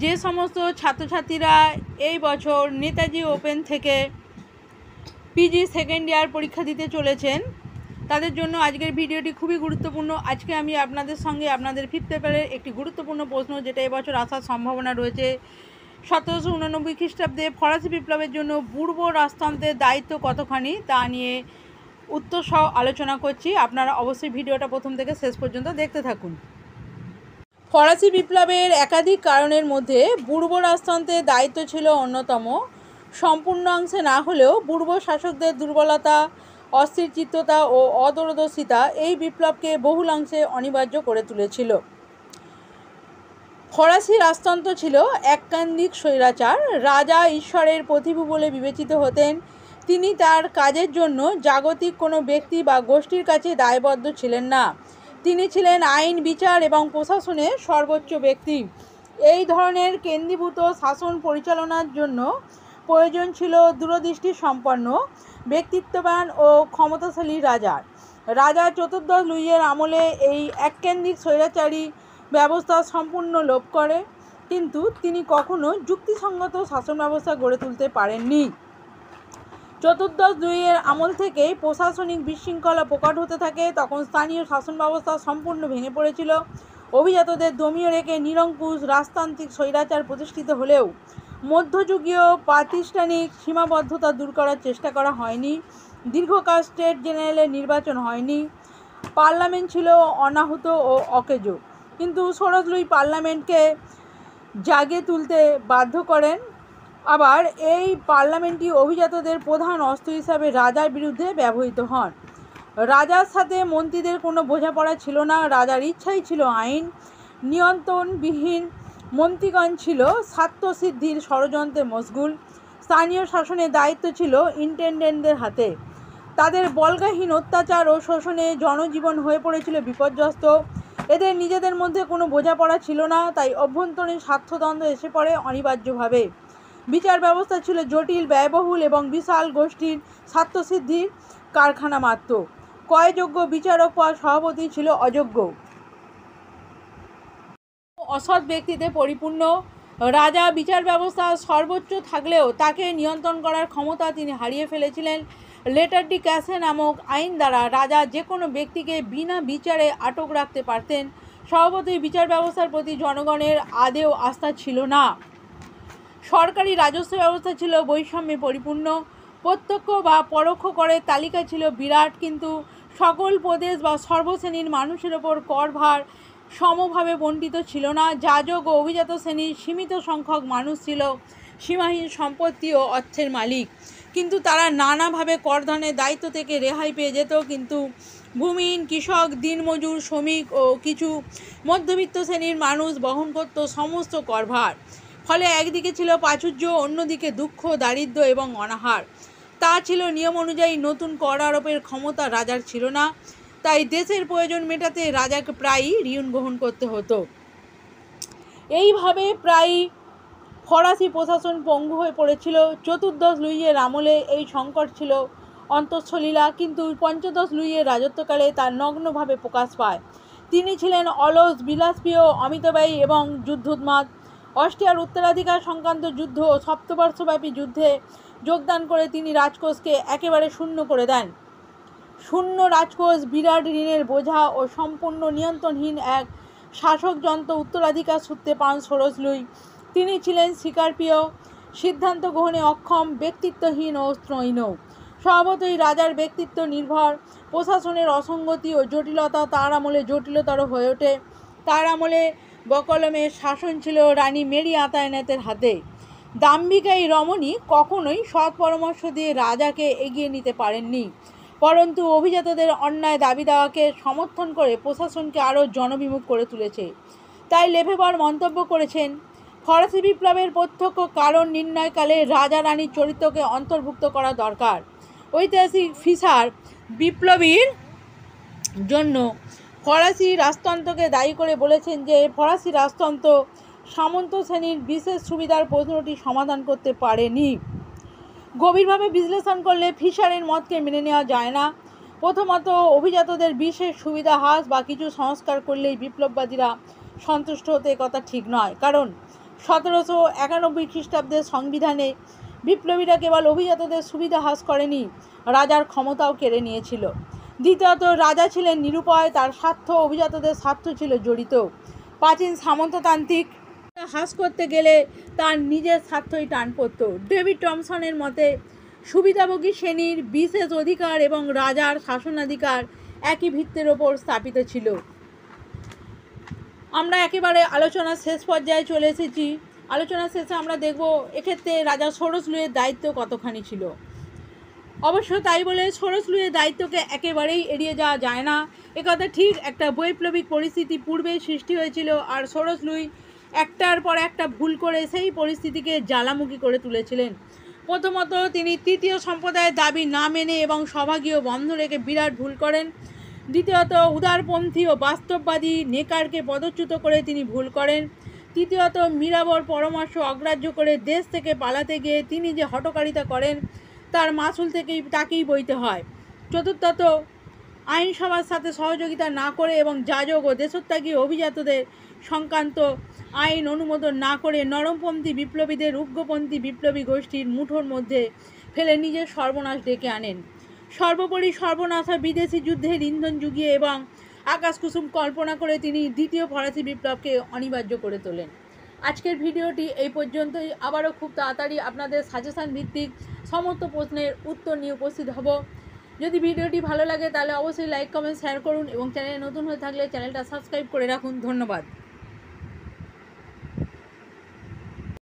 যে সমস্ত ছাত্রছাত্রীরা এই বছর নেতাজি ওপেন থেকে পিজি সেকেন্ড ইয়ার পরীক্ষা দিতে চলেছেন তাদের জন্য আজকের ভিডিওটি খুবই গুরুত্বপূর্ণ। আজকে আমি আপনাদের সঙ্গে আপনাদের ফিফথ পেপারের একটি গুরুত্বপূর্ণ প্রশ্ন, যেটা এবছর আসার সম্ভাবনা রয়েছে, 1789 খ্রিস্টাব্দে ফরাসি বিপ্লবের জন্য পূর্ব রাজতন্ত্রের দায়িত্ব কতখানি, তা নিয়ে উত্তর সহ আলোচনা করছি। আপনারা অবশ্যই ভিডিওটা প্রথম থেকে শেষ পর্যন্ত দেখতে থাকুন। ফরাসি বিপ্লবের একাধিক কারণের মধ্যে পূর্ব রাজতন্ত্রের দায়িত্ব ছিল অন্যতম। সম্পূর্ণাংশে না হলেও পূর্ব শাসকদের দুর্বলতা, অস্থিরচিত্ততা ও অদূরদর্শিতা এই বিপ্লবকে বহুলাংশে অনিবার্য করে তুলেছিল। ফরাসি রাজতন্ত্র ছিল এককেন্দ্রিক স্বৈরাচার। রাজা ঈশ্বরের প্রতিভু বলে বিবেচিত হতেন। তিনি তার কাজের জন্য জাগতিক কোনো ব্যক্তি বা গোষ্ঠীর কাছে দায়বদ্ধ ছিলেন না। তিনি ছিলেন আইন, বিচার এবং প্রশাসনের সর্বোচ্চ ব্যক্তি। এই ধরনের কেন্দ্রীভূত শাসন পরিচালনার জন্য প্রয়োজন ছিল দূরদৃষ্টি সম্পন্ন, ব্যক্তিত্ববান ও ক্ষমতাশালী রাজার। রাজা চতুর্দশ লুইয়ের আমলে এই এককেন্দ্রিক স্বৈরাচারী ব্যবস্থা সম্পূর্ণ লোপ করে, কিন্তু তিনি কখনো যুক্তিসঙ্গত শাসন ব্যবস্থা গড়ে তুলতে পারেননি। চতুর্দশ লুইয়ের আমল থেকেই প্রশাসনিক বিশৃঙ্খলা প্রকট হতে থাকে। তখন স্থানীয় শাসন ব্যবস্থা সম্পূর্ণ ভেঙে পড়েছিল। অভিজাতদের দমিয়ে রেখে নিরঙ্কুশ রাজতান্ত্রিক স্বৈরাচার প্রতিষ্ঠিত হলেও মধ্যযুগীয় প্রাতিষ্ঠানিক সীমাবদ্ধতা দূর করার চেষ্টা করা হয়নি। দীর্ঘকাল স্টেট জেনারেলের নির্বাচন হয়নি। পার্লামেন্ট ছিল অনাহূত ও অকেজো, কিন্তু 16 লুই পার্লামেন্টকে জাগিয়ে তুলতে বাধ্য করেন। আবার এই পার্লামেন্টই অভিজাতদের প্রধান অস্ত্র হিসাবে রাজার বিরুদ্ধে ব্যবহৃত হন। রাজার সাথে মন্ত্রীদের কোনো বোঝাপড়া ছিল না। রাজার ইচ্ছাই ছিল আইন। নিয়ন্ত্রণবিহীন মন্ত্রীগণ ছিল স্বার্থসিদ্ধির ষড়যন্ত্রে মশগুল। স্থানীয় শাসনের দায়িত্ব ছিল ইন্টেন্ডেন্টদের হাতে। তাদের বল্গাহীন অত্যাচার ও শোষণে জনজীবন হয়ে পড়েছিল বিপর্যস্ত। এদের নিজেদের মধ্যে কোনো বোঝাপড়া ছিল না, তাই অভ্যন্তরীণ স্বার্থদ্বন্দ্ব এসে পড়ে অনিবার্যভাবে। বিচার ব্যবস্থা ছিল জটিল, ব্যয়বহুল এবং বিশাল গোষ্ঠীর স্বার্থসিদ্ধির কারখানা মাত্র। কয়যোগ্য বিচারক বা সভাপতি ছিল অযোগ্য, অসৎ ব্যক্তিতে পরিপূর্ণ। রাজা বিচার ব্যবস্থা সর্বোচ্চ থাকলেও তাকে নিয়ন্ত্রণ করার ক্ষমতা তিনি হারিয়ে ফেলেছিলেন। লেটার ডি ক্যাসে নামক আইন দ্বারা রাজা যে কোনো ব্যক্তিকে বিনা বিচারে আটক রাখতে পারতেন। স্বভাবতই বিচার ব্যবস্থার প্রতি জনগণের আদেও আস্থা ছিল না। সরকারি রাজস্ব ব্যবস্থা ছিল বৈষম্যে পরিপূর্ণ। প্রত্যক্ষ বা পরোক্ষ করের তালিকা ছিল বিরাট, কিন্তু সকল প্রদেশ বা সর্বশ্রেণীর মানুষের ওপর করভার সমভাবে বণ্টিত ছিল না। যাজক ও অভিজাত শ্রেণীর সীমিত সংখ্যক মানুষ ছিল সীমাহীন সম্পত্তি ও অর্থের মালিক, কিন্তু তারা নানাভাবে করধনের দায়িত্ব থেকে রেহাই পেয়ে যেত। কিন্তু ভূমিহীন কৃষক, দিনমজুর, শ্রমিক ও কিছু মধ্যবিত্ত শ্রেণীর মানুষ বহন করত সমস্ত করভার। ফলে একদিকে ছিল প্রাচুর্য, অন্যদিকে দুঃখ, দারিদ্র্য এবং অনাহার। তা ছিল নিয়ম অনুযায়ী। নতুন কর আরোপের ক্ষমতা রাজার ছিল না, তাই দেশের প্রয়োজন মেটাতে রাজাকে প্রায়ই ঋণ গ্রহণ করতে হতো। এইভাবে প্রায়ই ফরাসি প্রশাসন পঙ্গু হয়ে পড়েছিল। চতুর্দশ লুইয়ের আমলে এই সংকট ছিল অন্তঃসলীলা, কিন্তু পঞ্চদশ লুইয়ের রাজত্বকালে তার নগ্নভাবে প্রকাশ পায়। তিনি ছিলেন অলস, বিলাসপ্রিয়, অমিতব্যয়ী এবং যুদ্ধোন্মাদ। অস্ট্রিয়ার উত্তরাধিকার সংক্রান্ত যুদ্ধ ও সপ্তবর্ষব্যাপী যুদ্ধে যোগদান করে তিনি রাজকোষকে একেবারে শূন্য করে দেন। শূন্য রাজকোষ, বিরাট ঋণের বোঝা ও সম্পূর্ণ নিয়ন্ত্রণহীন এক শাসকযন্ত্র উত্তরাধিকার সূত্রে পান 16 লুই। তিনি ছিলেন শিকারপ্রিয়, সিদ্ধান্ত গ্রহণে অক্ষম, ব্যক্তিত্বহীন ও স্ত্রৈণ। স্বভাবতই রাজার ব্যক্তিত্ব নির্ভর। প্রশাসনের অসঙ্গতি ও জটিলতা তার আমলে জটিলতর হয়ে ওঠে। তার আমলে বকলমের শাসন ছিল রানী মেরি আন্তায়েতের হাতে। দাম্ভিকা এই রমণী কখনোই সৎ পরামর্শ দিয়ে রাজাকে এগিয়ে নিতে পারেননি, পরন্তু অভিজাতদের অন্যায় দাবি দাওয়াকে সমর্থন করে প্রশাসনকে আরও জনবিমুখ করে তুলেছে। তাই লেফেবর মন্তব্য করেছেন, ফরাসি বিপ্লবের প্রত্যক্ষ কারণ নির্ণয়কালে রাজা রানীর চরিত্রকে অন্তর্ভুক্ত করা দরকার। ঐতিহাসিক ফিশার বিপ্লবীর জন্য ফরাসি রাজতন্ত্রকে দায়ী করে বলেছেন যে ফরাসি রাজতন্ত্র সামন্ত শ্রেণীর বিশেষ সুবিধার প্রশ্নটি সমাধান করতে পারেনি। গভীরভাবে বিশ্লেষণ করলে ফিশারের মতকে মেনে নেওয়া যায় না। প্রথমত, অভিজাতদের বিশেষ সুবিধা হ্রাস বা কিছু সংস্কার করলেই বিপ্লববাদীরা সন্তুষ্ট হতে, কথা ঠিক নয়। কারণ 1791 খ্রিস্টাব্দের সংবিধানে বিপ্লবীরা কেবল অভিজাতদের সুবিধা হ্রাস করেনি, রাজার ক্ষমতাও কেড়ে নিয়েছিল। দ্বিতীয়ত, রাজা ছিলেন নিরুপায়, তার স্বার্থ অভিজাতদের স্বার্থ ছিল জড়িত। প্রাচীন সামন্ততান্ত্রিক হ্রাস করতে গেলে তার নিজের স্বার্থই টান পড়ত। ডেভিড টমসনের মতে সুবিধাভোগী শ্রেণীর বিশেষ অধিকার এবং রাজার শাসনাধিকার একই ভিত্তির ওপর স্থাপিত ছিল। আমরা একেবারে আলোচনার শেষ পর্যায়ে চলে এসেছি। আলোচনার শেষে আমরা দেখব এক্ষেত্রে রাজা ষোড়শ লুইয়ের দায়িত্ব কতখানি ছিল। অবশ্য তাই বলে ষোড়শ লুইয়ের দায়িত্বকে একেবারেই এড়িয়ে যাওয়া যায় না। একথা ঠিক, একটা বৈপ্লবিক পরিস্থিতি পূর্বেই সৃষ্টি হয়েছিল, আর ষোড়শ লুই একটার পর একটা ভুল করে সেই পরিস্থিতিকে জ্বালামুখী করে তুলেছিলেন। প্রথমত, তিনি তৃতীয় সম্প্রদায়ের দাবি না মেনে এবং সভাগীয় বন্ধ রেখে বিরাট ভুল করেন। দ্বিতীয়ত, উদারপন্থী ও বাস্তববাদী নেকারকে পদচ্যুত করে তিনি ভুল করেন। তৃতীয়ত, মীরাবর পরামর্শ অগ্রাহ্য করে দেশ থেকে পালাতে গিয়ে তিনি যে হঠকারিতা করেন তার মাসুল তাকেই বইতে হয়। চতুর্থত, আইনসভার সাথে সহযোগিতা না করে এবং যাজক ও দেশত্যাগী অভিজাতদের সংক্রান্ত আইন অনুমোদন না করে নরমপন্থী বিপ্লবীদের উগ্রপন্থী বিপ্লবী গোষ্ঠীর মুঠোর মধ্যে ফেলে নিজের সর্বনাশ ডেকে আনেন। সর্বোপরি সর্বনাশা বিদেশি যুদ্ধের ইন্ধন জুগিয়ে এবং আকাশকুসুম কল্পনা করে তিনি দ্বিতীয় ফরাসি বিপ্লবকে অনিবার্য করে তোলেন। আজকের ভিডিওটি এই পর্যন্তই। আবারও খুব তাড়াতাড়ি আপনাদের সাজেশান ভিত্তিক সমস্ত প্রশ্নের উত্তর নিয়ে উপস্থিত হব। যদি ভিডিওটি ভালো লাগে তাহলে অবশ্যই লাইক, কমেন্ট, শেয়ার করুন এবং চ্যানেলে নতুন হয়ে থাকলে চ্যানেলটা সাবস্ক্রাইব করে রাখুন। ধন্যবাদ।